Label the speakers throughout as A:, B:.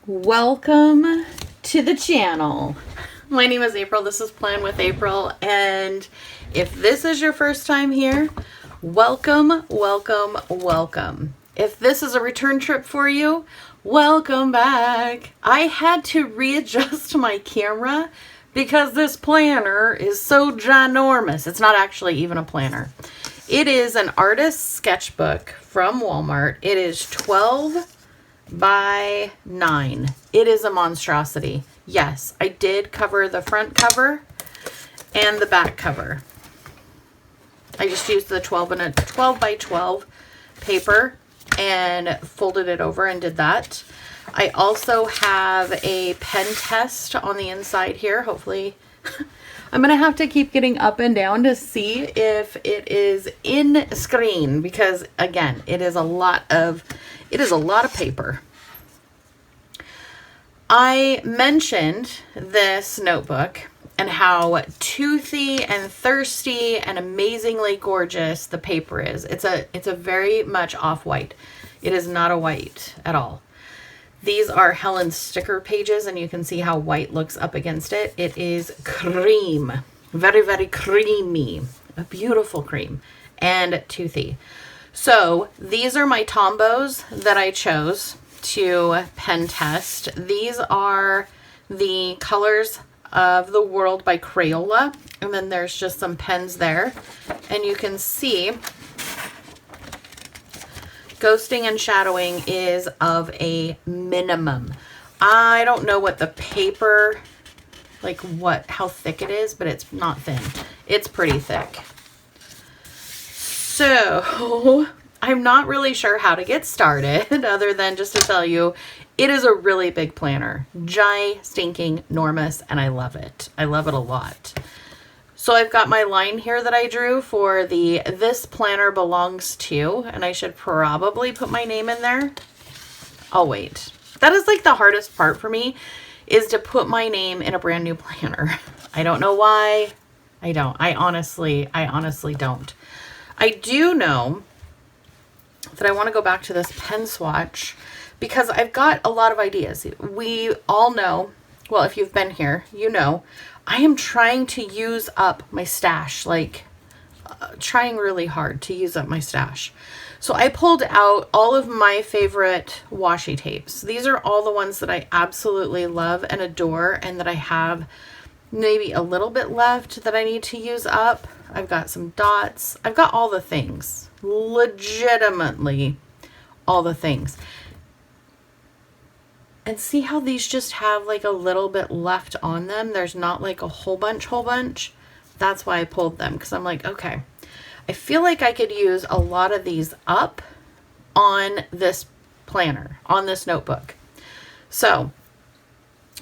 A: Welcome to the channel. My name is April. This is Plan with April, and if this is your first time here, welcome, welcome, welcome. If this is a return trip for you, welcome back. I had to readjust my camera because this planner is so ginormous. It's not actually even a planner. It is an artist's sketchbook from Walmart. It is 12 by 9. It is a monstrosity. Yes, I did cover the front cover and the back cover. I just used the 12 by 12 paper and folded it over and did that. I also have a pen test on the inside here. Hopefully, I'm going to have to keep getting up and down to see if it is in screen because, again, it is a lot of paper. I mentioned this notebook and how toothy and thirsty and amazingly gorgeous the paper is. It's a very much off-white. It is not a white at all. These are Helen's sticker pages, and you can see how white looks up against it. It is cream. Very, very creamy. A beautiful cream. And toothy. So these are my Tombos that I chose to pen test. These are the Colors of the World by Crayola. And then there's just some pens there. And you can see ghosting and shadowing is of a minimum. I don't know what the paper, how thick it is, but it's not thin. It's pretty thick. So I'm not really sure how to get started other than just to tell you it is a really big planner. Stinking enormous, and I love it. I love it a lot. So I've got my line here that I drew for the This Planner Belongs To, and I should probably put my name in there. I'll wait. That is like the hardest part for me, is to put my name in a brand new planner. I don't know why. I honestly don't. I do know that I want to go back to this pen swatch because I've got a lot of ideas. We all know, well, if you've been here, you know, I am trying to use up my stash, trying really hard to use up my stash. So I pulled out all of my favorite washi tapes. These are all the ones that I absolutely love and adore, and that I have maybe a little bit left that I need to use up. I've got some dots. I've got all the things. Legitimately all the things. And see how these just have like a little bit left on them? There's not like a whole bunch. That's why I pulled them, because I'm like, okay, I feel like I could use a lot of these up on this planner, on this notebook. So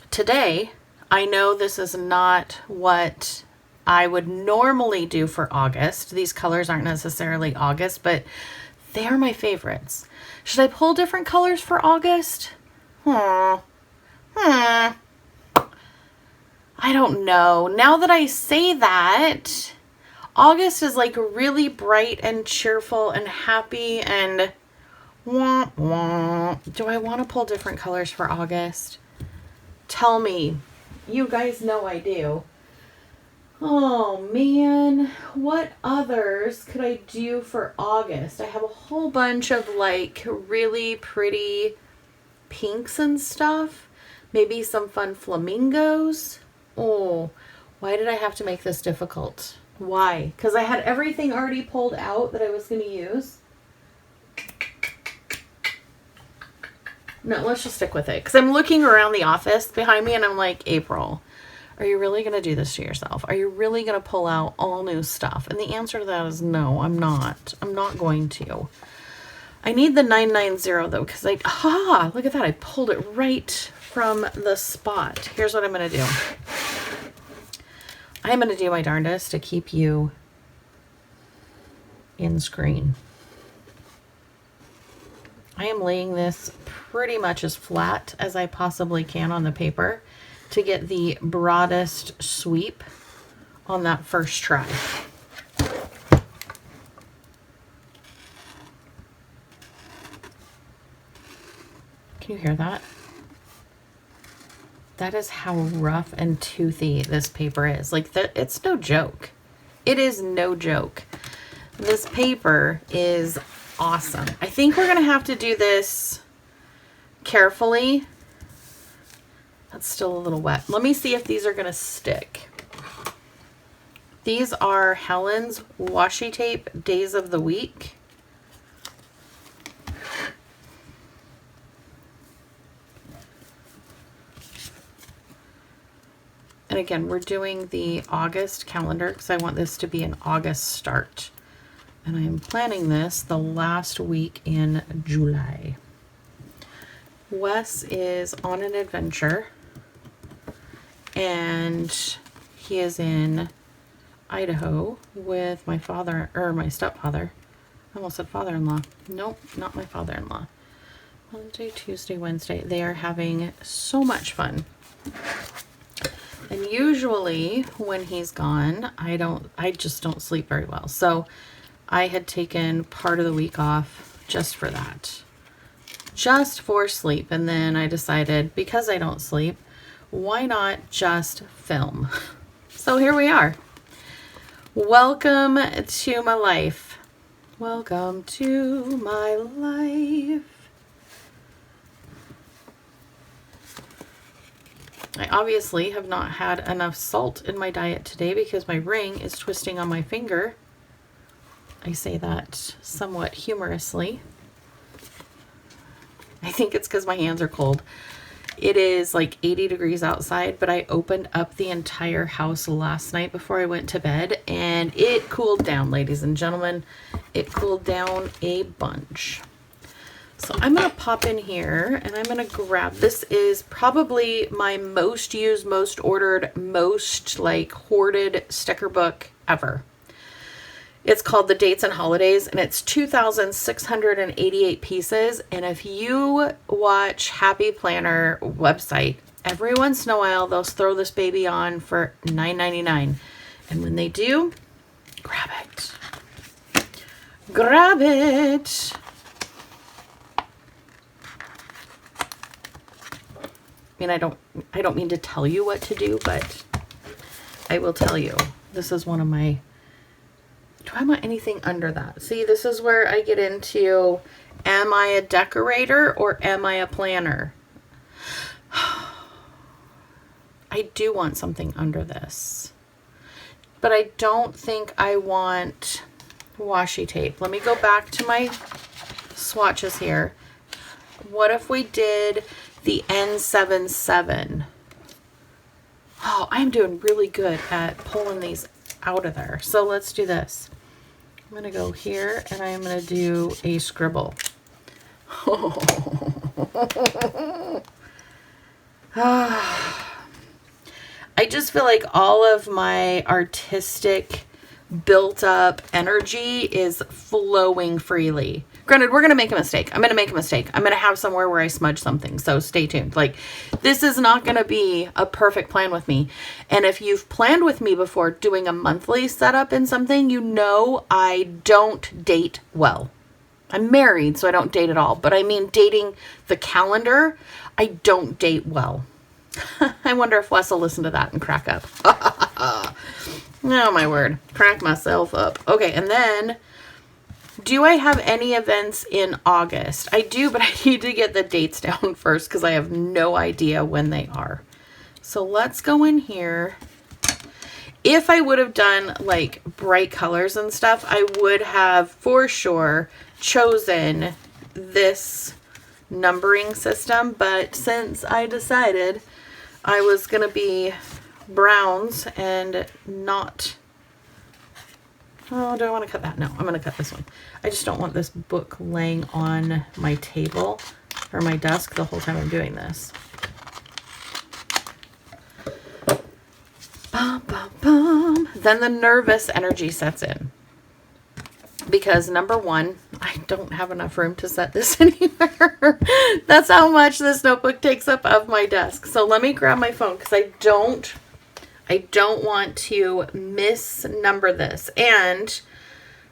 A: today, I know this is not what I would normally do for August. These colors aren't necessarily August, but they are my favorites. Should I pull different colors for August? I don't know. Now that I say that, August is like really bright and cheerful and happy and wah, wah. Do I want to pull different colors for August? Tell me. You guys know I do. Oh man, what others could I do for August? I have a whole bunch of like really pretty pinks and stuff. Maybe some fun flamingos. Oh, why did I have to make this difficult? Why? Because I had everything already pulled out that I was going to use. No, let's just stick with it. Because I'm looking around the office behind me and I'm like, April, are you really going to do this to yourself? Are you really going to pull out all new stuff? And the answer to that is no, I'm not. I'm not going to. I need the 990 though, because look at that. I pulled it right from the spot. Here's what I'm going to do. I'm going to do my darndest to keep you in screen. I am laying this pretty much as flat as I possibly can on the paper to get the broadest sweep on that first try. Can you hear that? That is how rough and toothy this paper is. Like, it's no joke. It is no joke. This paper is awesome. I think we're going to have to do this carefully. That's still a little wet. Let me see if these are going to stick. These are Helen's washi tape days of the week. And again, we're doing the August calendar because I want this to be an August start. And I'm planning this the last week in July. Wes is on an adventure and he is in Idaho with my father, or my stepfather. I almost said father-in-law. Nope, not my father-in-law. Monday, Tuesday, Wednesday. They are having so much fun. And usually when he's gone, I just don't sleep very well. So I had taken part of the week off just for that. Just for sleep. And then I decided, because I don't sleep, why not just film? So here we are. Welcome to my life. Welcome to my life. I obviously have not had enough salt in my diet today because my ring is twisting on my finger. I say that somewhat humorously. I think it's because my hands are cold. It is like 80 degrees outside, but I opened up the entire house last night before I went to bed, and it cooled down, ladies and gentlemen. It cooled down a bunch. So I'm going to pop in here and I'm going to grab, this is probably my most used, most ordered, most like hoarded sticker book ever. It's called The Dates and Holidays, and it's 2,688 pieces. And if you watch Happy Planner website, every once in a while, they'll throw this baby on for $9.99. And when they do, grab it. Grab it. I mean, I don't mean to tell you what to do, but I will tell you. This is one of my, do I want anything under that? See, this is where I get into, am I a decorator or am I a planner? I do want something under this, but I don't think I want washi tape. Let me go back to my swatches here. What if we did the N77? Oh, I'm doing really good at pulling these out of there. So let's do this. I'm going to go here and I'm going to do a scribble. I just feel like all of my artistic built up energy is flowing freely. Granted, we're going to make a mistake. I'm going to make a mistake. I'm going to have somewhere where I smudge something. So stay tuned. Like, this is not going to be a perfect plan with me. And if you've planned with me before doing a monthly setup in something, you know I don't date well. I'm married, so I don't date at all. But I mean, dating the calendar, I don't date well. I wonder if Wes will listen to that and crack up. Oh, my word. Crack myself up. Okay, and then, do I have any events in August? I do, but I need to get the dates down first because I have no idea when they are. So let's go in here. If I would have done like bright colors and stuff, I would have for sure chosen this numbering system. But since I decided I was going to be browns and not... Oh, do I want to cut that? No, I'm going to cut this one. I just don't want this book laying on my table or my desk the whole time I'm doing this. Bum, bum, bum. Then the nervous energy sets in. Because number one, I don't have enough room to set this anywhere. That's how much this notebook takes up of my desk. So let me grab my phone because I don't want to misnumber this. And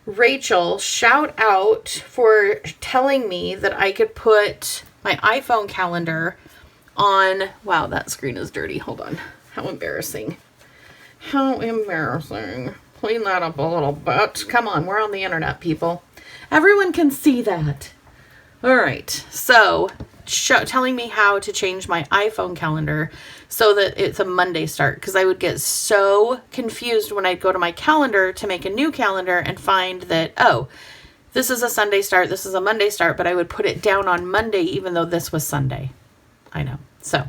A: Rachel, shout out for telling me that I could put my iPhone calendar on, wow, that screen is dirty. Hold on. How embarrassing. How embarrassing. Clean that up a little bit. Come on, we're on the internet, people. Everyone can see that. All right, so telling me how to change my iPhone calendar so that it's a Monday start, because I would get so confused when I'd go to my calendar to make a new calendar and find that, oh, this is a Sunday start, this is a Monday start, but I would put it down on Monday even though this was Sunday. I know. So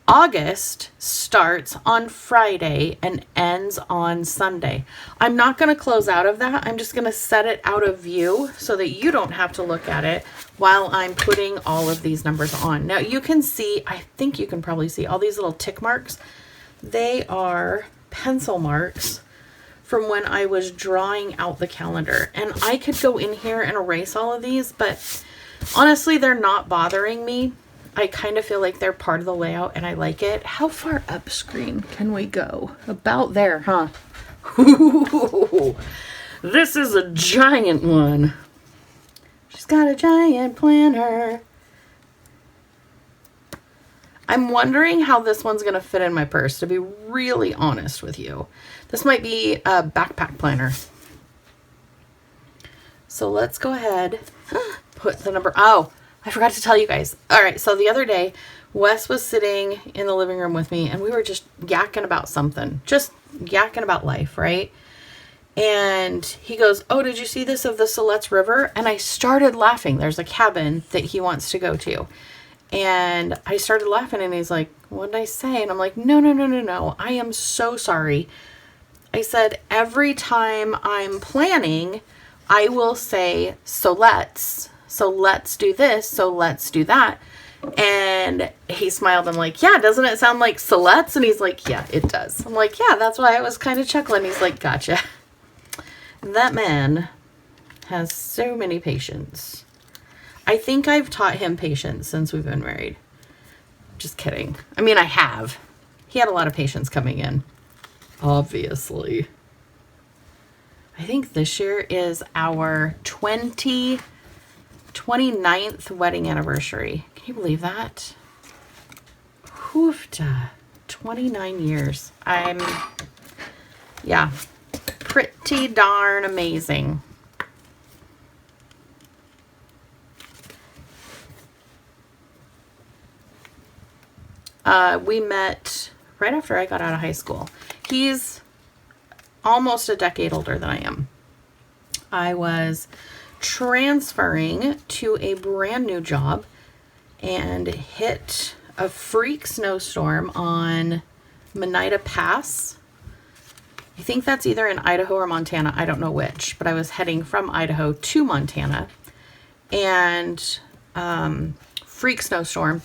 A: August starts on Friday and ends on Sunday. I'm not going to close out of that. I'm just going to set it out of view so that you don't have to look at it while I'm putting all of these numbers on. Now you can see, I think you can probably see all these little tick marks. They are pencil marks from when I was drawing out the calendar. And I could go in here and erase all of these, but honestly, they're not bothering me. I kind of feel like they're part of the layout and I like it. How far up screen can we go? About there, huh? Ooh, this is a giant one. She's got a giant planner. I'm wondering how this one's going to fit in my purse, to be really honest with you. This might be a backpack planner. So let's go ahead, put the number, oh, I forgot to tell you guys. All right, so the other day, Wes was sitting in the living room with me, and we were just yakking about something. Just yakking about life, right? And he goes, oh, did you see this of the Siletz River? And I started laughing. There's a cabin that he wants to go to. And I started laughing, and he's like, what did I say? And I'm like, no. I am so sorry. I said, every time I'm planning, I will say, so let's do this, so let's do that. And he smiled. I'm like, yeah, doesn't it sound like Siletz? And he's like, yeah, it does. I'm like, yeah, that's why I was kind of chuckling. He's like, gotcha. That man has so many patience. I think I've taught him patience since we've been married. Just kidding. I mean, I have. He had a lot of patience coming in, obviously. I think this year is our 29th wedding anniversary. Can you believe that? Hoofda. 29 years. Yeah, pretty darn amazing. We met right after I got out of high school. He's almost a decade older than I am. I was transferring to a brand new job and hit a freak snowstorm on Monida Pass. I think that's either in Idaho or Montana. I don't know which, but I was heading from Idaho to Montana, and freak snowstorm.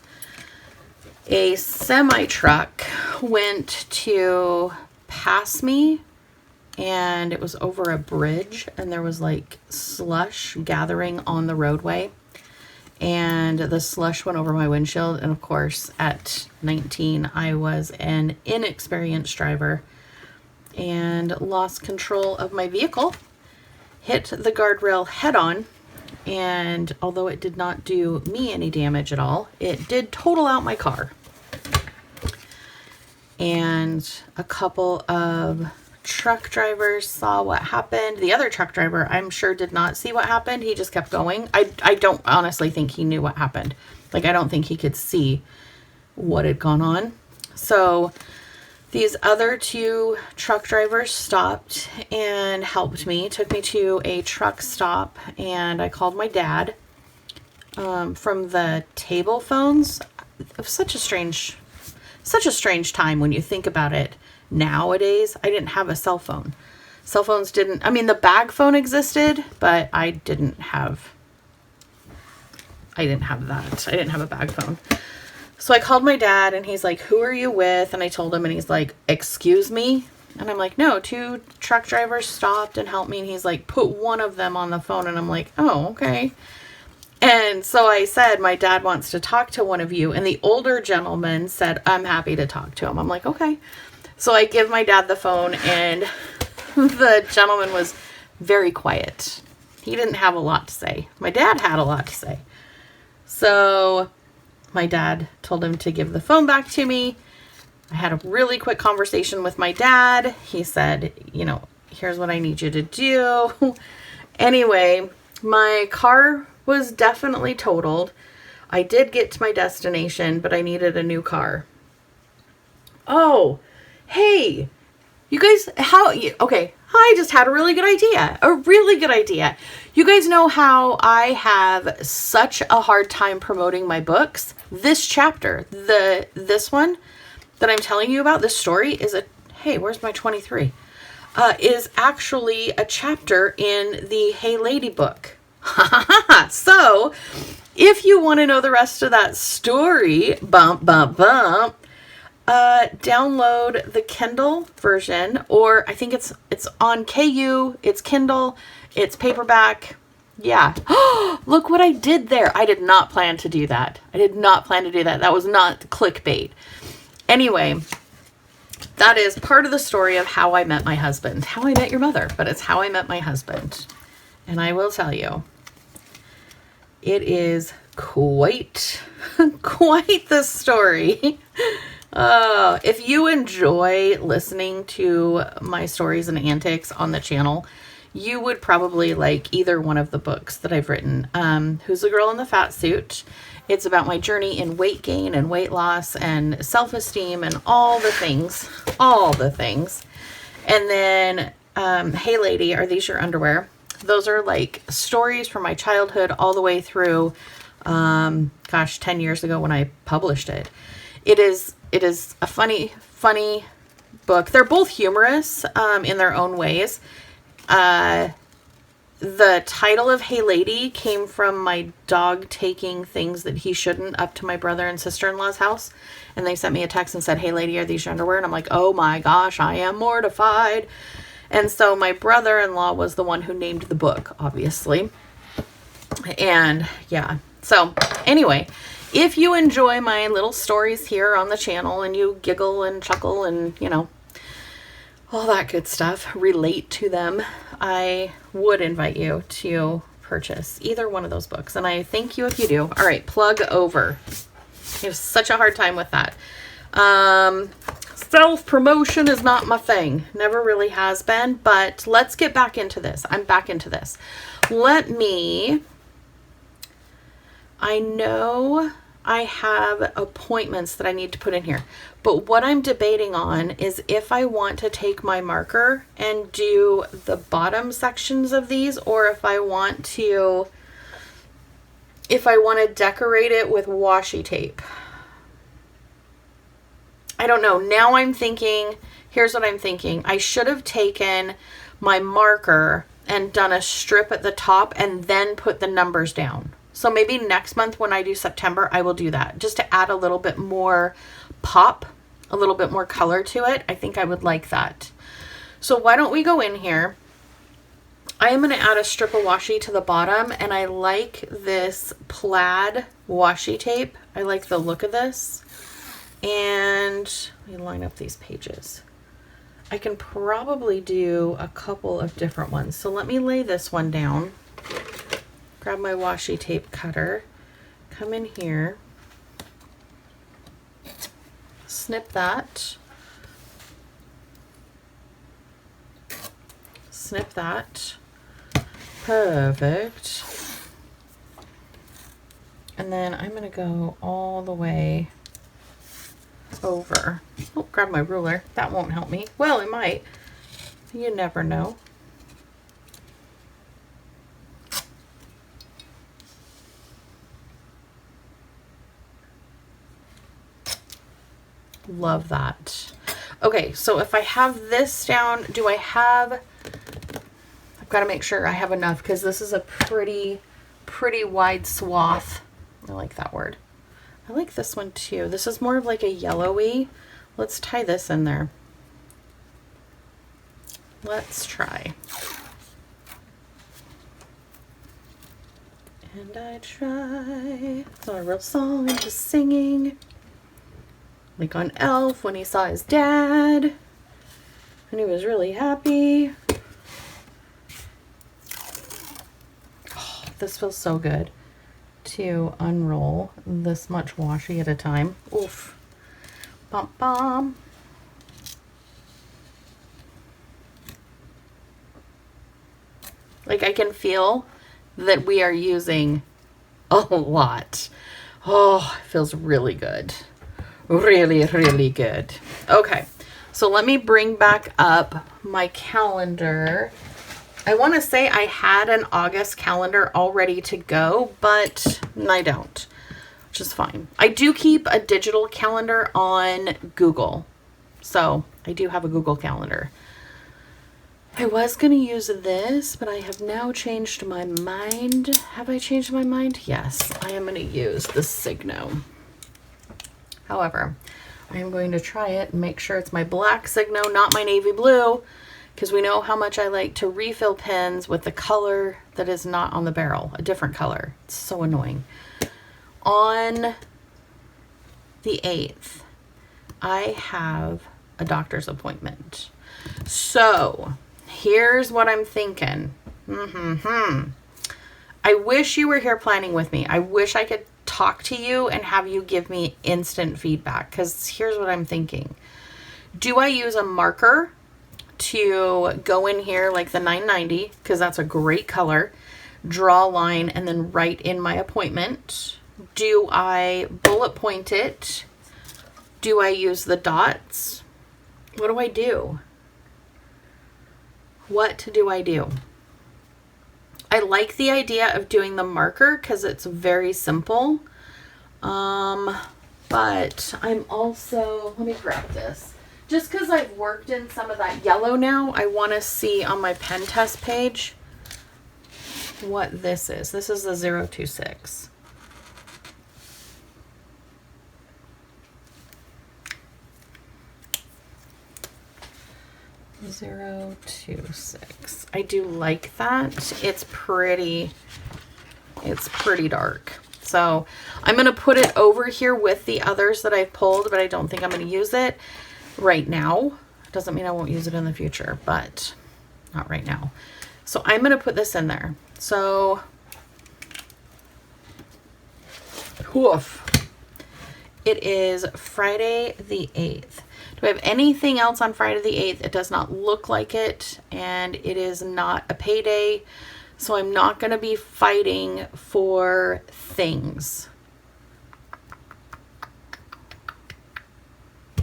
A: A semi truck went to pass me, and it was over a bridge, and there was like slush gathering on the roadway, and the slush went over my windshield. And of course, at 19, I was an inexperienced driver and lost control of my vehicle, hit the guardrail head on, and although it did not do me any damage at all, it did total out my car. And a couple of truck drivers saw what happened. The other truck driver, I'm sure, did not see what happened. He just kept going. I don't honestly think he knew what happened. Like, I don't think he could see what had gone on. So these other two truck drivers stopped and helped me, took me to a truck stop, and I called my dad from the table phones. It was such a strange time when you think about it. Nowadays, I didn't have a cell phone. Cell phones didn't, I mean, the bag phone existed, but I didn't have that. I didn't have a bag phone. So I called my dad, and he's like, who are you with? And I told him, and he's like, excuse me? And I'm like, no, two truck drivers stopped and helped me. And he's like, put one of them on the phone. And I'm like, oh, okay. And so I said, my dad wants to talk to one of you. And the older gentleman said, I'm happy to talk to him. I'm like, okay. So I give my dad the phone, and the gentleman was very quiet. He didn't have a lot to say. My dad had a lot to say. So my dad told him to give the phone back to me. I had a really quick conversation with my dad. He said, you know, here's what I need you to do. Anyway, my car was definitely totaled. I did get to my destination, but I needed a new car. Oh, hey, you guys, okay, I just had a really good idea. A really good idea. You guys know how I have such a hard time promoting my books? This chapter, this one that I'm telling you about, this story is hey, where's my 23? Is actually a chapter in the Hey Lady book. So, if you want to know the rest of that story, download the Kindle version, or I think it's on KU, it's Kindle, it's paperback. Yeah. Look what I did there. I did not plan to do that. That was not clickbait. Anyway, that is part of the story of how I met my husband. How I met your mother, but it's how I met my husband. And I will tell you, it is quite the story. If you enjoy listening to my stories and antics on the channel, you would probably like either one of the books that I've written. Who's the Girl in the Fat Suit? It's about my journey in weight gain and weight loss and self-esteem and all the things. And then, Hey Lady, Are These Your Underwear? Those are like stories from my childhood all the way through, 10 years ago when I published it. It is a funny book. They're both humorous, in their own ways. The title of Hey Lady came from my dog taking things that he shouldn't up to my brother and sister-in-law's house. And they sent me a text and said, Hey Lady, are these your underwear? And I'm like, oh my gosh, I am mortified. And so my brother-in-law was the one who named the book, obviously. And yeah, so anyway, if you enjoy my little stories here on the channel and you giggle and chuckle and, you know, all that good stuff, relate to them, I would invite you to purchase either one of those books. And I thank you if you do. All right, plug over. I have such a hard time with that. Self-promotion is not my thing. Never really has been, but let's get back into this. I'm back into this. I know I have appointments that I need to put in here, but what I'm debating on is if I want to take my marker and do the bottom sections of these, or if I want to decorate it with washi tape. I don't know. Now I'm thinking, here's what I'm thinking. I should have taken my marker and done a strip at the top and then put the numbers down. So maybe next month when I do September, I will do that just to add a little bit more pop, a little bit more color to it. I think I would like that. So why don't we go in here? I am going to add a strip of washi to the bottom, and I like this plaid washi tape. I like the look of this. And let me line up these pages. I can probably do a couple of different ones. So let me lay this one down. Grab my washi tape cutter, come in here, snip that, perfect. And then I'm going to go all the way over. Oh, grab my ruler. That won't help me. Well, it might. You never know. Love that. Okay, so if I have this down, I've got to make sure I have enough because this is a pretty wide swath. I like that word. I like this one too. This is more of like a yellowy. Let's tie this in there. Let's try. And I try. It's not a real song, I'm just singing. Like on Elf when he saw his dad and he was really happy. Oh, this feels so good. to unroll this much washi at a time. Oof. Bum, bum. Like, I can feel that we are using a lot. Oh, it feels really good. Really, really good. Okay, so let me bring back up my calendar. I want to say I had an August calendar all ready to go, but I don't, which is fine. I do keep a digital calendar on Google, so I do have a Google calendar. I was going to use this, but I have now changed my mind. Have I changed my mind? Yes, I am going to use the Signo. However, I am going to try it and make sure it's my black Signo, not my navy blue, because we know how much I like to refill pens with the color that is not on the barrel, a different color. It's so annoying. On the 8th, I have a doctor's appointment. So here's what I'm thinking. I wish you were here planning with me. I wish I could talk to you and have you give me instant feedback, because here's what I'm thinking. Do I use a marker to go in here like the 990, because that's a great color, draw a line, and then write in my appointment? Do I bullet point it? Do I use the dots? What do I do? What do I do? I like the idea of doing the marker because it's very simple. But I'm also, let me grab this. Just because I've worked in some of that yellow now, I want to see on my pen test page what this is. This is the 026. .026. I do like that. It's pretty dark. So I'm going to put it over here with the others that I've pulled, but I don't think I'm going to use it right now. Doesn't mean I won't use it in the future, but not right now. So I'm going to put this in there. So, woof. It is Friday the 8th. Do I have anything else on Friday the 8th? It does not look like it, and it is not a payday, so I'm not going to be fighting for things.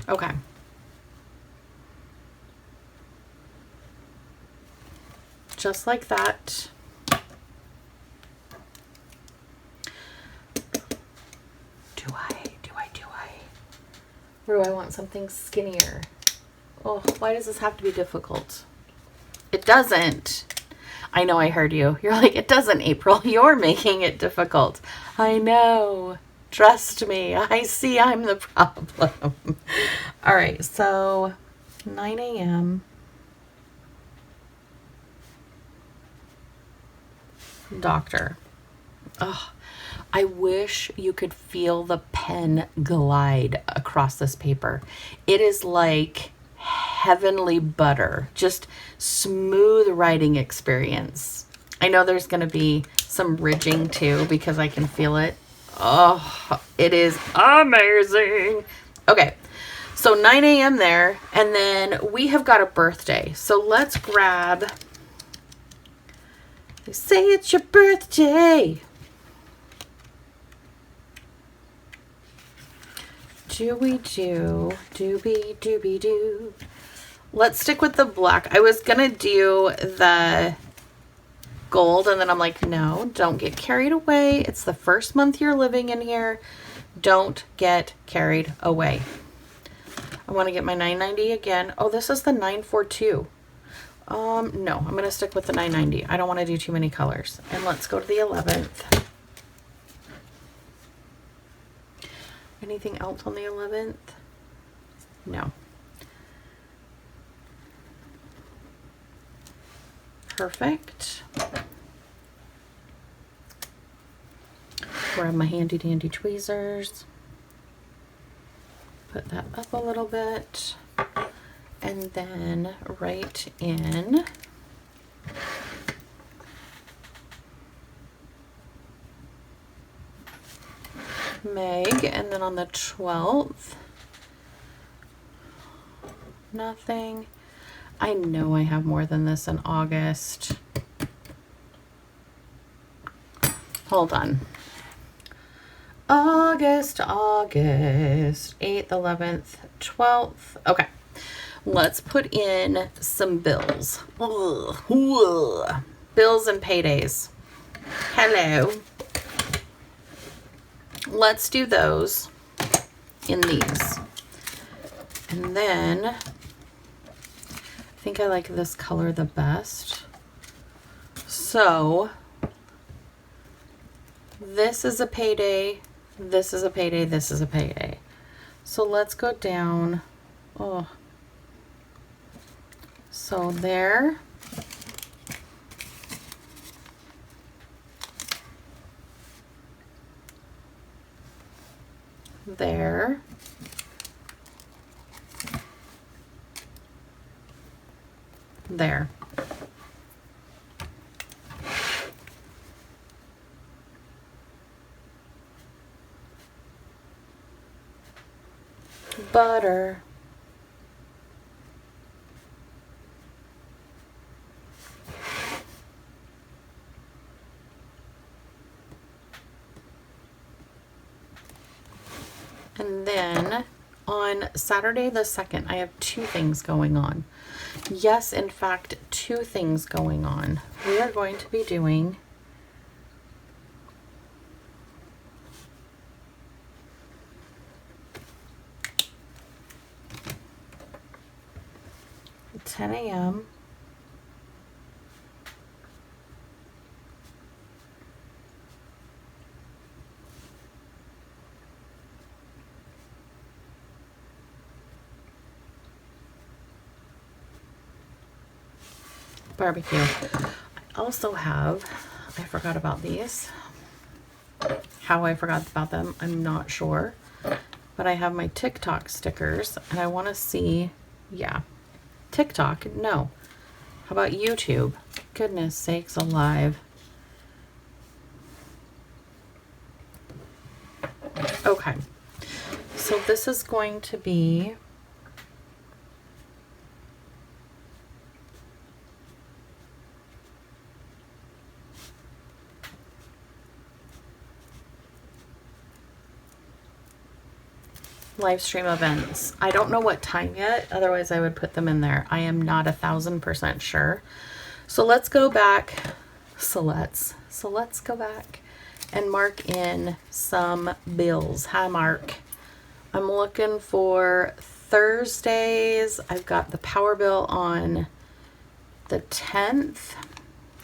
A: Okay. Just like that. Or do I want something skinnier? Oh, why does this have to be difficult? It doesn't. I know, I heard you. You're like, it doesn't, April. You're making it difficult. I know. Trust me. I see I'm the problem. All right, so 9 a.m. Doctor. Oh, I wish you could feel the pen glide across this paper. It is like heavenly butter, just smooth writing experience. I know there's going to be some ridging too because I can feel it. Oh, it is amazing. Okay, so 9 a.m. there, and then we have got a birthday. So let's grab, they say it's your birthday. Doobie-doo. Let's stick with the black. I was gonna do the gold, and then I'm like, no, don't get carried away. It's the first month you're living in here. Don't get carried away. I want to get my 990 again. Oh, this is the 942. No, I'm gonna stick with the 990. I don't want to do too many colors. And let's go to the 11th. Anything else on the 11th? No. Perfect. Grab my handy dandy tweezers. Put that up a little bit. And then write in Meg, and then on the 12th, nothing. I know I have more than this in August. Hold on. August, 8th, 11th, 12th. Okay. Let's put in some bills. Ugh. Ugh. Bills and paydays. Hello. Let's do those in these. And then I think I like this color the best. So this is a payday. This is a payday. This is a payday. So let's go down. Oh. So there. There. There. Butter. And then on Saturday the 2nd, I have 2 things going on. Yes, in fact, 2 things going on. We are going to be doing at 10 a.m. barbecue. I also have, I forgot about these. How I forgot about them, I'm not sure. But I have my TikTok stickers and I want to see, yeah, TikTok, no. How about YouTube? Goodness sakes alive. Okay, so this is going to be live stream events. I don't know what time yet, otherwise I would put them in there. I am not 1000% sure. So let's go back. So let's go back and mark in some bills. Hi, Mark. I'm looking for Thursdays. I've got the power bill on the 10th.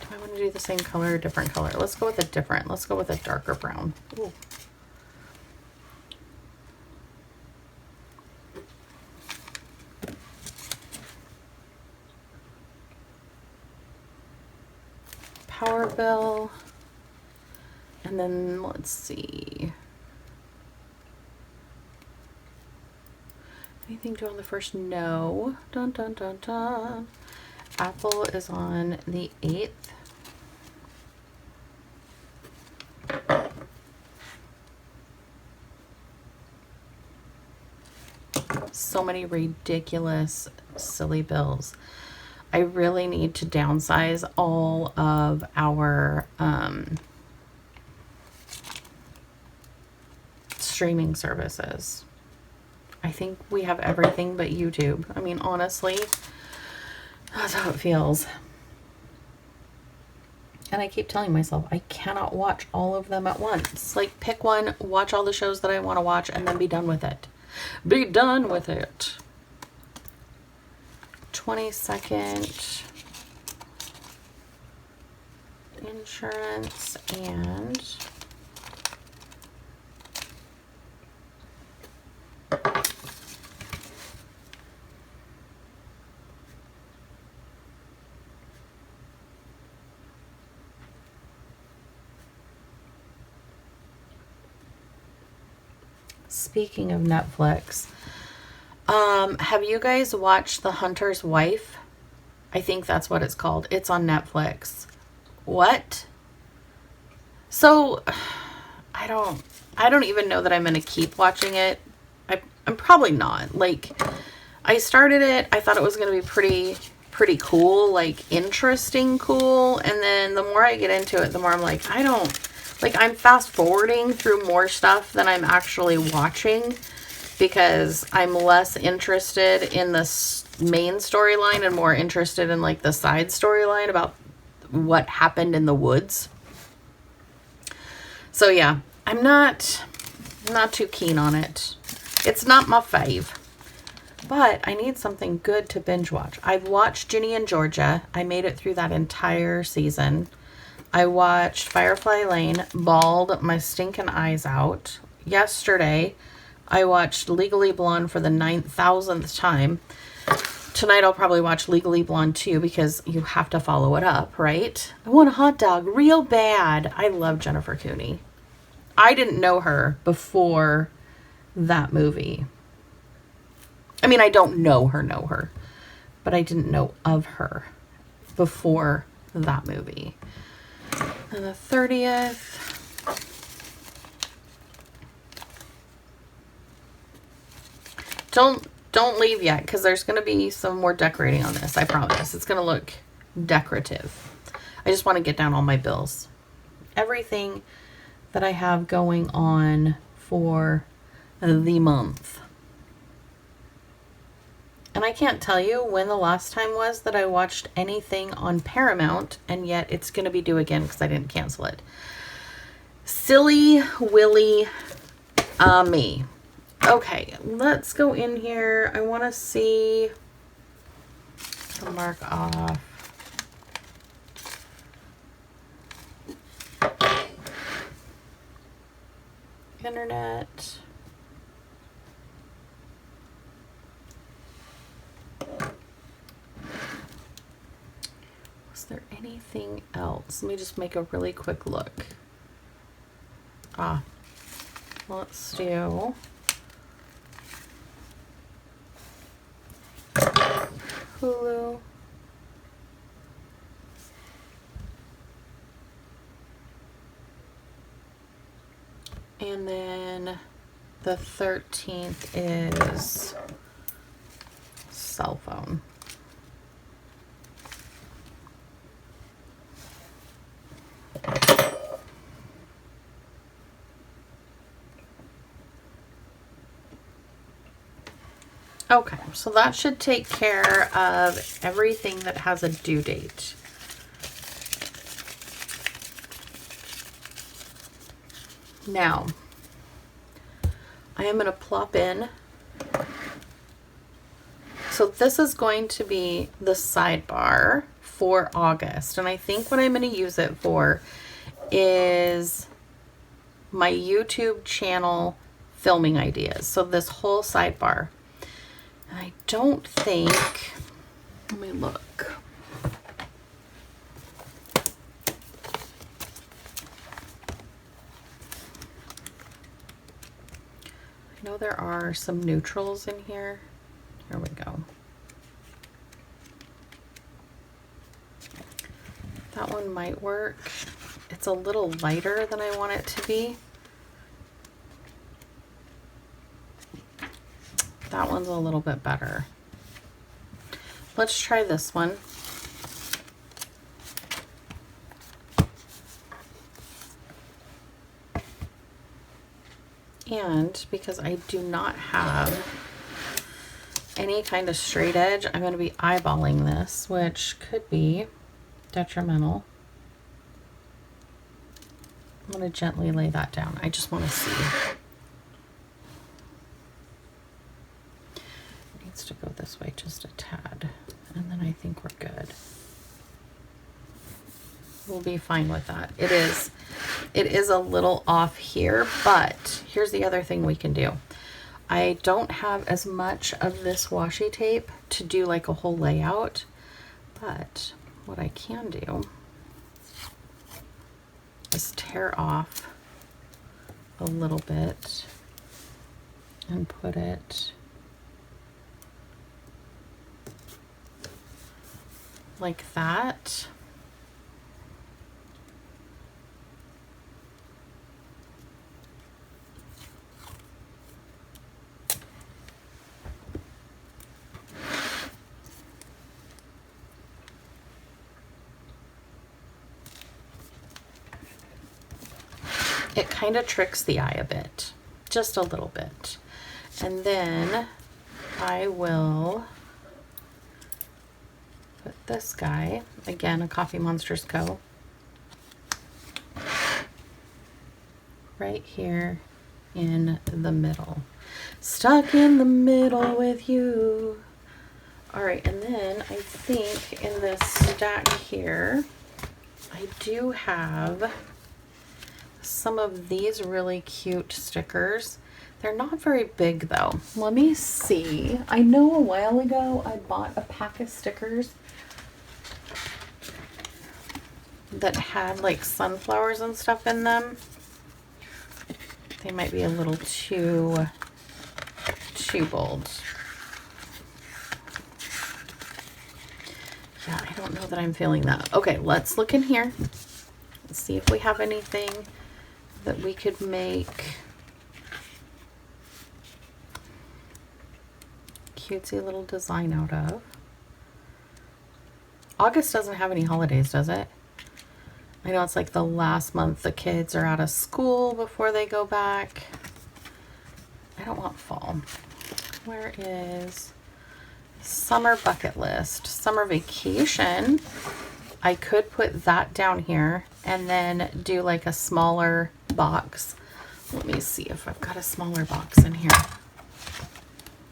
A: Do I want to do the same color or different color? Let's go with a different. Let's go with a darker brown. Ooh. Power bill, and then let's see, anything due on the 1st? No. Dun dun dun dun. Apple is on the 8th. So many ridiculous silly bills. I really need to downsize all of our streaming services. I think we have everything but YouTube. I mean, honestly, that's how it feels. And I keep telling myself I cannot watch all of them at once. Like, pick one, watch all the shows that I want to watch, and then be done with it. Be done with it. 22nd, insurance, and speaking of Netflix, have you guys watched The Hunter's Wife? I think that's what it's called. It's on Netflix. What? So, I don't I don't even know that I'm going to keep watching it. I'm probably not. Like, I started it, I thought it was going to be pretty cool, like interesting cool. And then the more I get into it, the more I'm like, I'm fast forwarding through more stuff than I'm actually watching because I'm less interested in the main storyline and more interested in like the side storyline about what happened in the woods. So yeah, I'm not too keen on it. It's not my fave. But I need something good to binge watch. I've watched Ginny and Georgia. I made it through that entire season. I watched Firefly Lane, bawled my stinking eyes out. Yesterday, I watched Legally Blonde for the 9,000th time. Tonight I'll probably watch Legally Blonde 2 because you have to follow it up, right? I want a hot dog real bad. I love Jennifer Cooney. I didn't know her before that movie. I mean, I don't know her, but I didn't know of her before that movie. And the 30th. Don't leave yet because there's going to be some more decorating on this. I promise. It's going to look decorative. I just want to get down all my bills. Everything that I have going on for the month. And I can't tell you when the last time was that I watched anything on Paramount, and yet it's going to be due again because I didn't cancel it. Silly Willy me. Okay, let's go in here. I want to see the mark off. Internet. Was there anything else? Let me just make a really quick look. Let's do Hulu. And then the 13th is cell phone. Okay, so that should take care of everything that has a due date. Now, I am going to plop in. So this is going to be the sidebar for August. And I think what I'm going to use it for is my YouTube channel filming ideas. So this whole sidebar. And I don't think, let me look. I know there are some neutrals in here. Here we go. That one might work. It's a little lighter than I want it to be. That one's a little bit better. Let's try this one. And because I do not have any kind of straight edge, I'm going to be eyeballing this, which could be detrimental. I'm going to gently lay that down. I just want to see. It needs to go this way just a tad, and then I think we're good. We'll be fine with that. It is a little off here, but here's the other thing we can do. I don't have as much of this washi tape to do like a whole layout, but what I can do is tear off a little bit and put it like that. it kind of tricks the eye a bit, just a little bit. And then I will put this guy, again, a CoffeeMonsterzCo, right here in the middle. Stuck in the middle with you. All right, and then I think in this stack here, I do have some of these really cute stickers. They're not very big though. Let me see. I know a while ago I bought a pack of stickers that had like sunflowers and stuff in them. They might be a little too bold. Yeah, I don't know that I'm feeling that. Okay, let's look in here. Let's see if we have anything that we could make cutesy little design out of. August doesn't have any holidays, does it? I know it's like the last month the kids are out of school before they go back. I don't want fall. Where is summer bucket list? Summer vacation. I could put that down here and then do like a smaller box. Let me see if I've got a smaller box in here.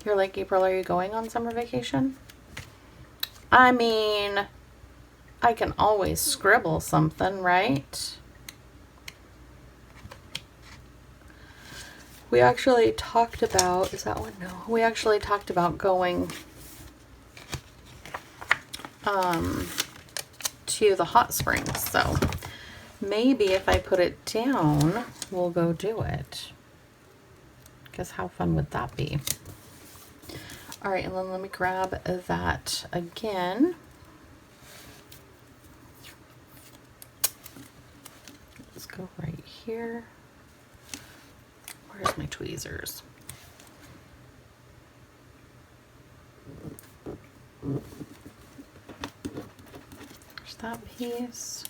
A: You're like, April, are you going on summer vacation? I mean, I can always scribble something, right? We actually talked about, is that one? No. We actually talked about going to the hot springs. So maybe if I put it down, we'll go do it. Because how fun would that be? All right, and then let me grab that again. Let's go right here. Where's my tweezers? There's that piece.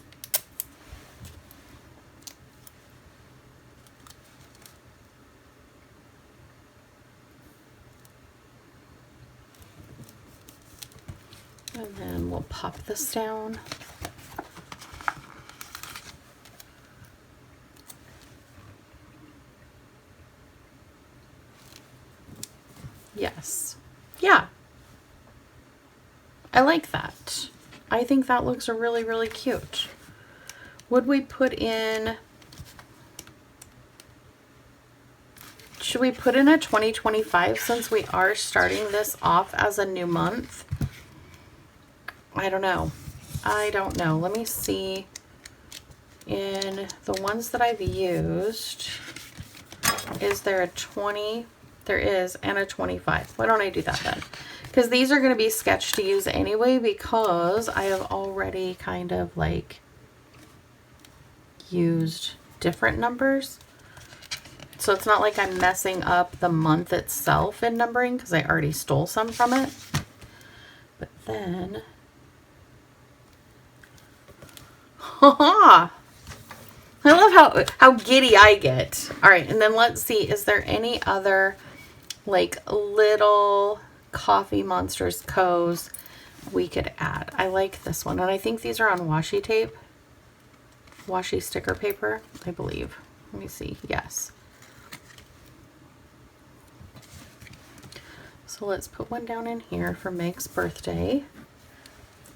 A: And then we'll pop this down. Yes. Yeah. I like that. I think that looks really, really cute. Would we put in... Should we put in a 2025 since we are starting this off as a new month? I don't know. I don't know. Let me see. In the ones that I've used, is there a 20? There is, and a 25. Why don't I do that then? Because these are going to be sketch to use anyway, because I have already kind of like used different numbers. So it's not like I'm messing up the month itself in numbering because I already stole some from it. But then, I love how giddy I get. All right, and then let's see, is there any other like little CoffeeMonsterzCos we could add? I like this one, and I think these are on washi tape, washi sticker paper, I believe. Let me see. Yes. So let's put one down in here for Meg's birthday.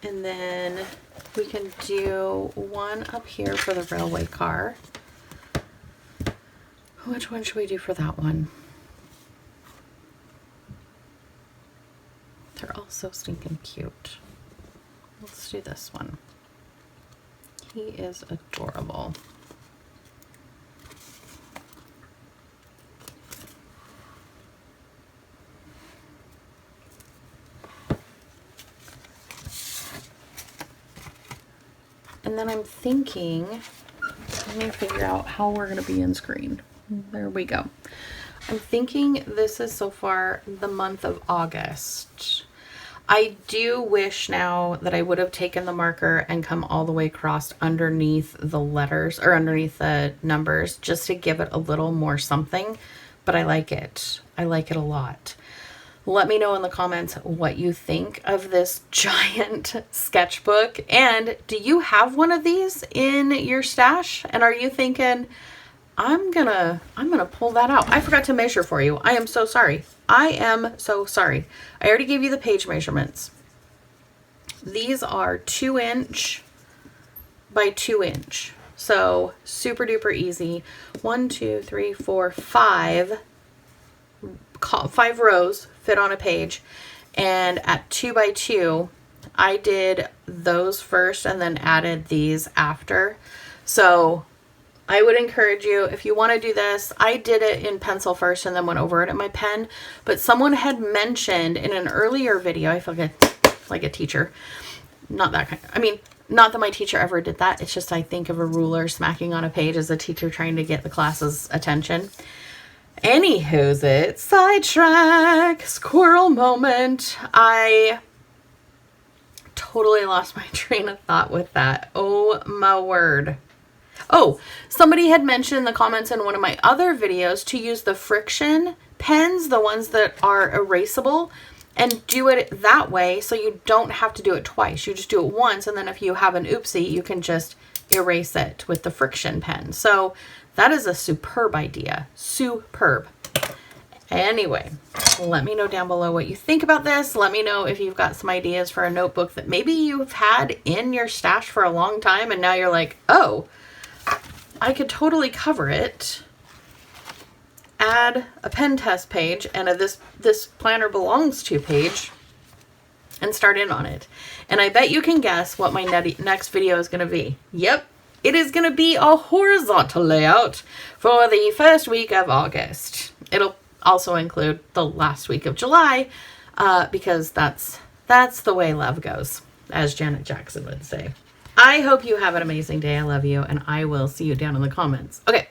A: And then we can do one up here for the railway car. Which one should we do for that one? They're all so stinking cute. Let's do this one. He is adorable. And then I'm thinking, let me figure out how we're going to be in screen. There we go. I'm thinking this is so far the month of August. I do wish now that I would have taken the marker and come all the way across underneath the letters or underneath the numbers just to give it a little more something, but I like it. I like it a lot. Let me know in the comments what you think of this giant sketchbook. And do you have one of these in your stash? And are you thinking, I'm gonna pull that out? I forgot to measure for you. I am so sorry. I am so sorry. I already gave you the page measurements. These are 2" by 2". So super duper easy. 1, 2, 3, 4, 5 rows fit on a page. And at 2 by 2, I did those first and then added these after. So I would encourage you, if you want to do this, I did it in pencil first and then went over it in my pen, but someone had mentioned in an earlier video, I feel like a teacher, not that kind, I mean, not that my teacher ever did that, it's just I think of a ruler smacking on a page as a teacher trying to get the class's attention. Anywho's it, sidetrack, squirrel moment. I totally lost my train of thought with that. Oh my word. Oh, somebody had mentioned in the comments in one of my other videos to use the friction pens, the ones that are erasable, and do it that way so you don't have to do it twice. You just do it once, and then if you have an oopsie, you can just erase it with the friction pen. So that is a superb idea. Superb. Anyway, let me know down below what you think about this. Let me know if you've got some ideas for a notebook that maybe you've had in your stash for a long time and now you're like, oh, I could totally cover it, add a pen test page and a this planner belongs to page and start in on it. And I bet you can guess what my next video is going to be. Yep, it is going to be a horizontal layout for the first week of August. It'll also include the last week of July because that's the way love goes, as Janet Jackson would say. I hope you have an amazing day. I love you, and I will see you down in the comments. Okay,